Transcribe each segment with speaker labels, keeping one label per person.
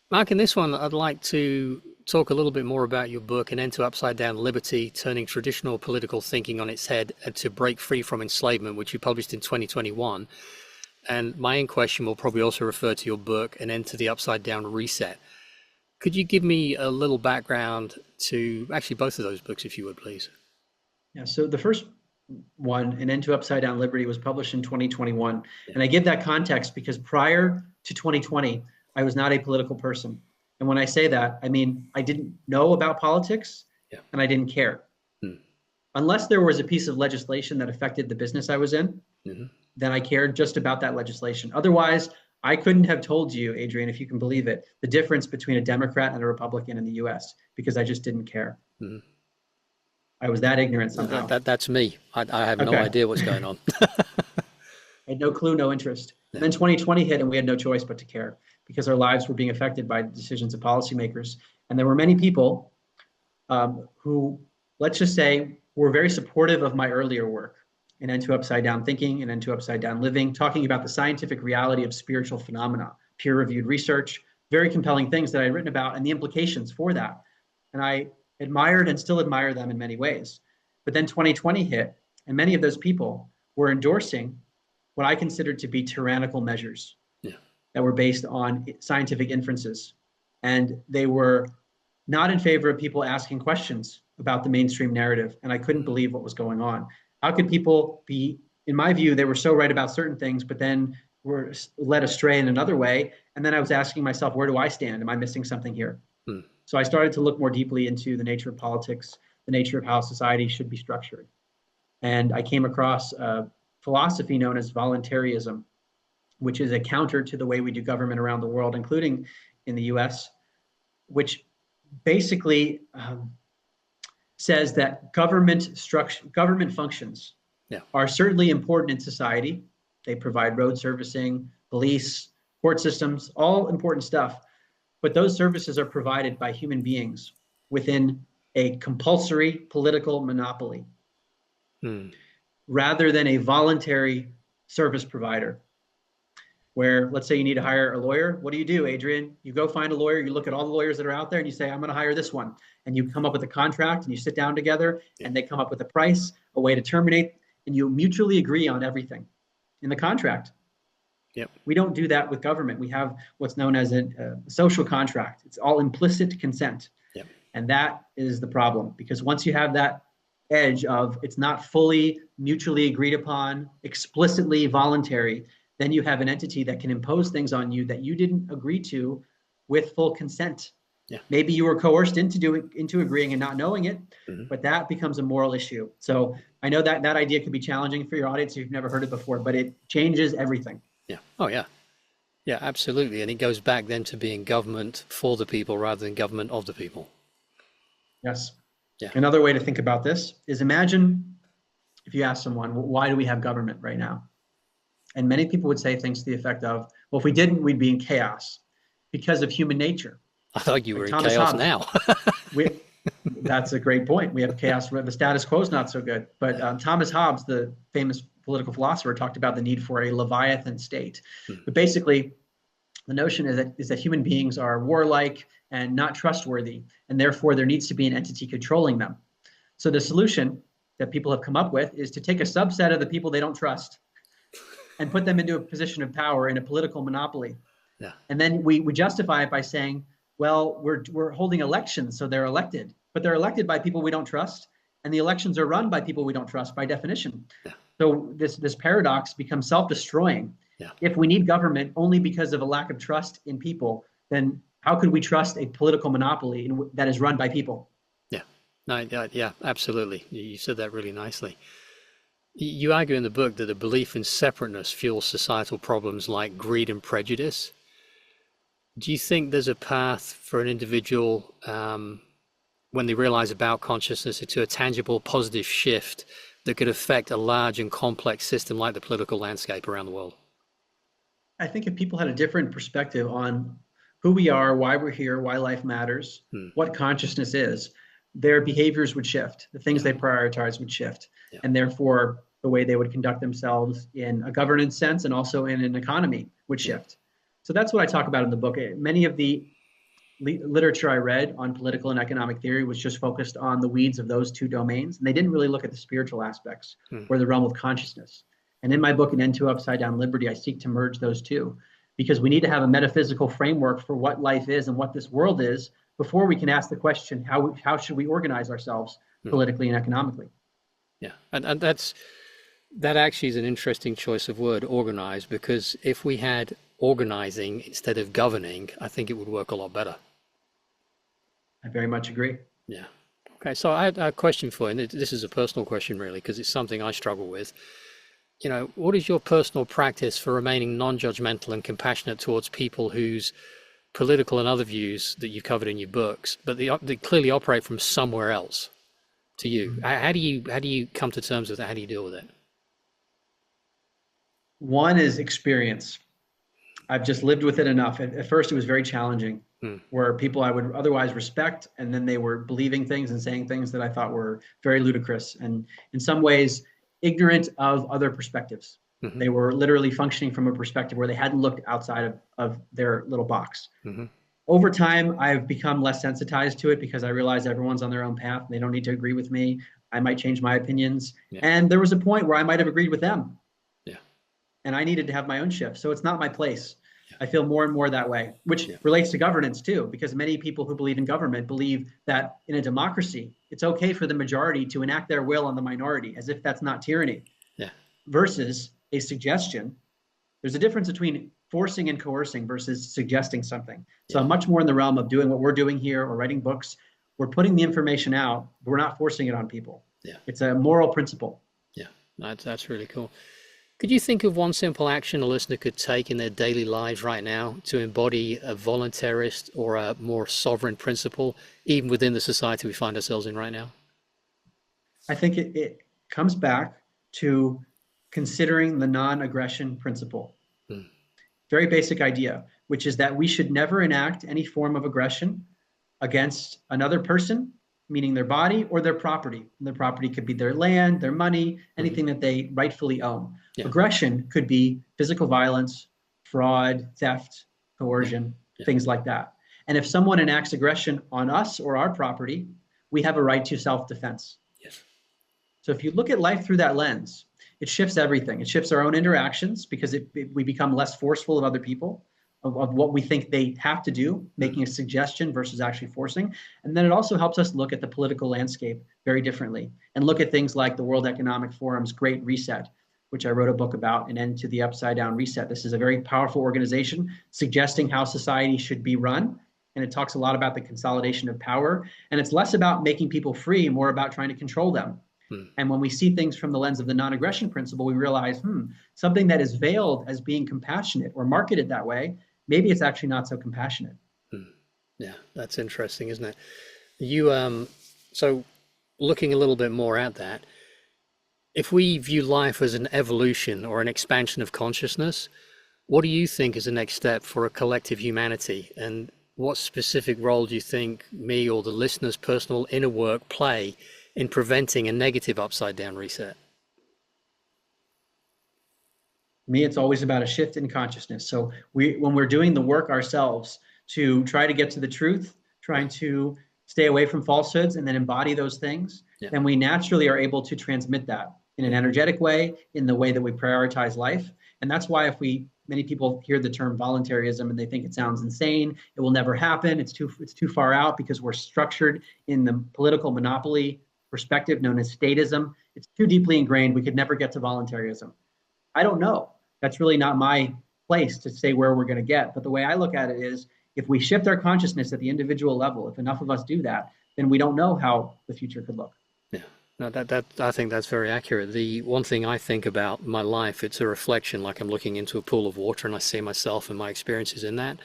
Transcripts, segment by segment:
Speaker 1: Mark, in this one, I'd like to talk a little bit more about your book, An End to Upside Down Liberty, Turning Traditional Political Thinking on Its Head to Break Free from Enslavement, which you published in 2021. And my end question will probably also refer to your book, An End to the Upside Down Reset. Could you give me a little background to actually both of those books, if you would, please?
Speaker 2: Yeah, so the first one, An End to Upside Down Liberty, was published in 2021.
Speaker 1: Yeah.
Speaker 2: And I give that context because prior to 2020, I was not a political person. And when I say that, I mean, I didn't know about politics
Speaker 1: Yeah.
Speaker 2: and I didn't care. Unless there was a piece of legislation that affected the business I was in, then I cared just about that legislation. Otherwise, I couldn't have told you, Adrian, if you can believe it, the difference between a Democrat and a Republican in the US because I just didn't care. I was that ignorant somehow.
Speaker 1: That's me. I have no
Speaker 2: Okay.
Speaker 1: idea what's going on.
Speaker 2: I had no clue, no interest. And then 2020 hit and we had no choice but to care because our lives were being affected by decisions of policymakers. And there were many people who, let's just say, were very supportive of my earlier work, An End to Upside Down Thinking, An End to Upside Down Living, talking about the scientific reality of spiritual phenomena, peer-reviewed research, very compelling things that I had written about and the implications for that. And I admired and still admire them in many ways. But then 2020 hit, and many of those people were endorsing what I considered to be tyrannical measures that were based on scientific inferences. And they were not in favor of people asking questions about the mainstream narrative. And I couldn't believe what was going on. How could people be, in my view, they were so right about certain things, but then were led astray in another way. And then I was asking myself, where do I stand? Am I missing something here? So I started to look more deeply into the nature of politics, the nature of how society should be structured. And I came across a philosophy known as voluntarism, which is a counter to the way we do government around the world, including in the US, which basically says that government functions are certainly important in society. They provide road servicing, police, court systems, all important stuff. But those services are provided by human beings within a compulsory political monopoly rather than a voluntary service provider. Where, let's say you need to hire a lawyer. What do, Adrian? You go find a lawyer, you look at all the lawyers that are out there and you say, I'm going to hire this one. And you come up with a contract and you sit down together and they come up with a price, a way to terminate, and you mutually agree on everything in the contract. We don't do that with government. We have what's known as a social contract. It's all implicit consent. And that is the problem, because once you have that edge of it's not fully mutually agreed upon, explicitly voluntary, then you have an entity that can impose things on you that you didn't agree to with full consent. Maybe you were coerced into agreeing and not knowing it, but that becomes a moral issue. So I know that idea could be challenging for your audience if you've never heard it before, but it changes everything.
Speaker 1: Oh, yeah. Yeah, absolutely. And it goes back then to being government for the people rather than government of the people.
Speaker 2: Yes. Another way to think about this is imagine if you ask someone, why do we have government right now? And many people would say things to the effect of, well, if we didn't, we'd be in chaos because of human nature.
Speaker 1: I thought you were in chaos now.
Speaker 2: That's a great point. We have chaos. The status quo is not so good. But Thomas Hobbes, the famous political philosopher, talked about the need for a Leviathan state. But basically, the notion is that human beings are warlike and not trustworthy, and therefore there needs to be an entity controlling them. So the solution that people have come up with is to take a subset of the people they don't trust and put them into a position of power in a political monopoly. And then we justify it by saying, well, we're holding elections, so they're elected, but they're elected by people we don't trust, and the elections are run by people we don't trust by definition. So this paradox becomes self-destroying. If we need government only because of a lack of trust in people, then how could we trust a political monopoly that is run by people?
Speaker 1: Yeah, absolutely. You said that really nicely. You argue in the book that a belief in separateness fuels societal problems like greed and prejudice. Do you think there's a path for an individual, when they realize about consciousness, to a tangible positive shift that could affect a large and complex system like the political landscape around the world?
Speaker 2: I think if people had a different perspective on who we are, why we're here, why life matters, what consciousness is, their behaviors would shift. The things they prioritize would shift. And therefore, the way they would conduct themselves in a governance sense and also in an economy would shift. So that's what I talk about in the book. Many of the literature I read on political and economic theory was just focused on the weeds of those two domains. And they didn't really look at the spiritual aspects or the realm of consciousness. And in my book, An End to Upside Down Liberty, I seek to merge those two, because we need to have a metaphysical framework for what life is and what this world is before we can ask the question, how should we organize ourselves politically and economically?
Speaker 1: Yeah, and that actually is an interesting choice of word, organize, because if we had organizing instead of governing, I think it would work a lot better.
Speaker 2: I very much agree.
Speaker 1: Yeah. Okay, so I had a question for you, and this is a personal question really, because it's something I struggle with. You know, what is your personal practice for remaining non-judgmental and compassionate towards people whose political and other views that you covered in your books, but they clearly operate from somewhere else to you? How do you come to terms with that? How do you deal with it?
Speaker 2: One is experience. I've just lived with it enough. At first, it was very challenging, where people I would otherwise respect, and then they were believing things and saying things that I thought were very ludicrous and in some ways ignorant of other perspectives. They were literally functioning from a perspective where they hadn't looked outside of their little box. Over time, I've become less sensitized to it because I realize everyone's on their own path. And they don't need to agree with me. I might change my opinions. Yeah. And there was a point where I might have agreed with them. Yeah. And I needed to have my own shift. So it's not my place. Yeah. I feel more and more that way, which relates to governance too, because many people who believe in government believe that in a democracy, it's okay for the majority to enact their will on the minority, as if that's not tyranny. Yeah. Versus a suggestion. There's a difference between forcing and coercing versus suggesting something. So I'm much more in the realm of doing what we're doing here or writing books. We're putting the information out, but we're not forcing it on people. Yeah. It's a moral principle.
Speaker 1: Yeah, that's really cool. Could you think of one simple action a listener could take in their daily lives right now to embody a voluntarist or a more sovereign principle, even within the society we find ourselves in right now?
Speaker 2: I think it comes back to considering the non-aggression principle. Very basic idea, which is that we should never enact any form of aggression against another person, meaning their body or their property. And their property could be their land, their money, anything that they rightfully own. Yeah. Aggression could be physical violence, fraud, theft, coercion, things like that. And if someone enacts aggression on us or our property, we have a right to self-defense. Yes. So if you look at life through that lens, it shifts everything. It shifts our own interactions because we become less forceful of other people, of what we think they have to do, making a suggestion versus actually forcing. And then it also helps us look at the political landscape very differently and look at things like the World Economic Forum's Great Reset, which I wrote a book about, An End to the Upside Down Reset. This is a very powerful organization suggesting how society should be run. And it talks a lot about the consolidation of power. And it's less about making people free, more about trying to control them. And when we see things from the lens of the non-aggression principle, we realize, something that is veiled as being compassionate or marketed that way, maybe it's actually not so compassionate.
Speaker 1: Yeah, that's interesting, isn't it? You so looking a little bit more at that, if we view life as an evolution or an expansion of consciousness, what do you think is the next step for a collective humanity? And what specific role do you think me or the listener's personal inner work play in preventing a negative upside down reset?
Speaker 2: Me, it's always about a shift in consciousness. So when we're doing the work ourselves to try to get to the truth, trying to stay away from falsehoods and then embody those things, then we naturally are able to transmit that in an energetic way, in the way that we prioritize life. And that's why many people hear the term voluntarism and they think it sounds insane. It will never happen. It's too far out because we're structured in the political monopoly perspective known as statism. It's too deeply ingrained. We could never get to voluntarism. I don't know. That's really not my place to say where we're going to get. But the way I look at it is, if we shift our consciousness at the individual level, if enough of us do that, then we don't know how the future could look.
Speaker 1: Yeah, no, I think that's very accurate. The one thing I think about my life, it's a reflection, like I'm looking into a pool of water and I see myself and my experiences in that.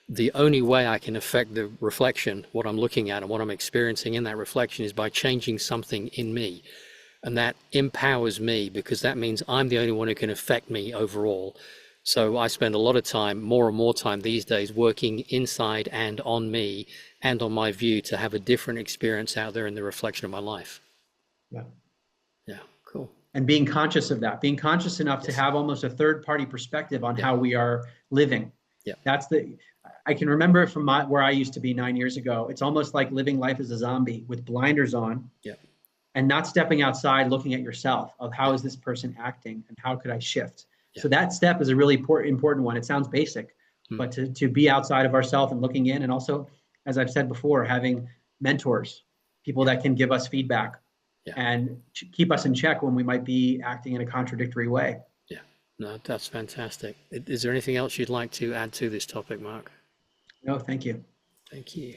Speaker 1: The only way I can affect the reflection, what I'm looking at and what I'm experiencing in that reflection, is by changing something in me. And that empowers me, because that means I'm the only one who can affect me overall. So I spend a lot of time, more and more time these days, working inside and on me and on my view to have a different experience out there in the reflection of my life.
Speaker 2: Yeah.
Speaker 1: Yeah, cool.
Speaker 2: And being conscious of that, being conscious enough to have almost a third party perspective on how we are living. Yeah. I can remember it from where I used to be 9 years ago. It's almost like living life as a zombie with blinders on
Speaker 1: Yeah.
Speaker 2: and not stepping outside, looking at yourself of how
Speaker 1: Yeah.
Speaker 2: is this person acting and how could I shift?
Speaker 1: Yeah.
Speaker 2: So that step is a really important one. It sounds basic, but to be outside of ourselves and looking in, and also, as I've said before, having mentors, people that can give us feedback
Speaker 1: Yeah.
Speaker 2: and keep us in check when we might be acting in a contradictory way.
Speaker 1: Yeah. No, that's fantastic. Is there anything else you'd like to add to this topic, Mark?
Speaker 2: No, thank you.
Speaker 1: Thank you.